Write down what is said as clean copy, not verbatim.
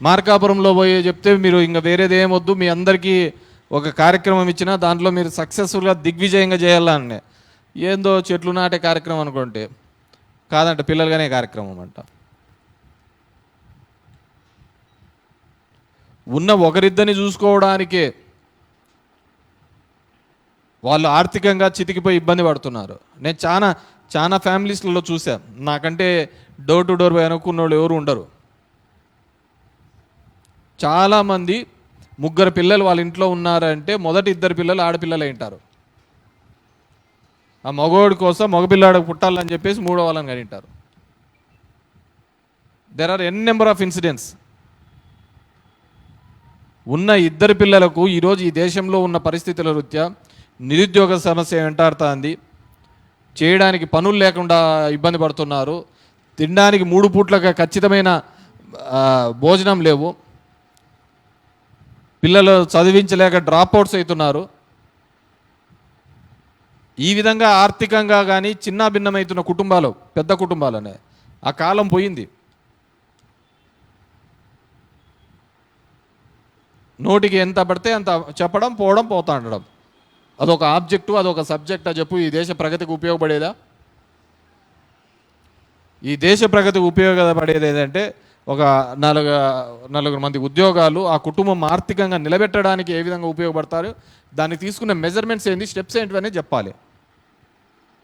మార్కాపురంలో పోయి చెప్తే మీరు ఇంకా వేరేది ఏమొద్దు, మీ అందరికీ ఒక కార్యక్రమం ఇచ్చినా దాంట్లో మీరు సక్సెస్ఫుల్గా దిగ్విజయంగా చేయాలని. ఏందో చెట్లు నాటే కార్యక్రమం అనుకుంటే కాదంట, పిల్లలుగానే కార్యక్రమం అంట. ఉన్న ఒకరిద్దరిని చూసుకోవడానికే వాళ్ళు ఆర్థికంగా చితికిపోయి ఇబ్బంది పడుతున్నారు. నేను చాలా ఫ్యామిలీస్లలో చూశాను. నాకంటే డోర్ టు డోర్ అనుకున్న వాళ్ళు ఎవరు ఉండరు. చాలామంది ముగ్గురు పిల్లలు వాళ్ళ ఇంట్లో ఉన్నారంటే మొదటి ఇద్దరు పిల్లలు ఆడపిల్లలే ఉంటారు. ఆ మగవాడి కోసం మగపిల్లాడికి పుట్టాలని చెప్పేసి మూడో వాళ్ళని కనింటారు. There are N number of incidents. ఉన్న ఇద్దరు పిల్లలకు ఈరోజు ఈ దేశంలో ఉన్న పరిస్థితుల రీత్యా నిరుద్యోగ సమస్య వెంటాడుతుంది. చేయడానికి పనులు లేకుండా ఇబ్బంది పడుతున్నారు. తినడానికి 3 పూట్లుగా ఖచ్చితమైన భోజనం లేవు. పిల్లలు చదివించలేక డ్రాప్ అవుట్స్ అవుతున్నారు. ఈ విధంగా ఆర్థికంగా కానీ చిన్న భిన్నమవుతున్న కుటుంబాలు, పెద్ద కుటుంబాలనే ఆ కాలం పోయింది. నోటికి ఎంత పడితే అంత చెప్పడం, పోవడం, పోతా ఉండడం. అదొక ఆబ్జెక్టు, అదొక సబ్జెక్టా చెప్పు? ఈ దేశ ప్రగతికి ఉపయోగపడేదా? ఈ దేశ ప్రగతికి ఉపయోగపడేది ఏంటంటే ఒక నలుగురు మంది ఉద్యోగాలు, ఆ కుటుంబం ఆర్థికంగా నిలబెట్టడానికి ఏ విధంగా ఉపయోగపడతారు, దాన్ని తీసుకునే మెజర్మెంట్స్ ఏంటి, స్టెప్స్ ఏంటి అనేది చెప్పాలి.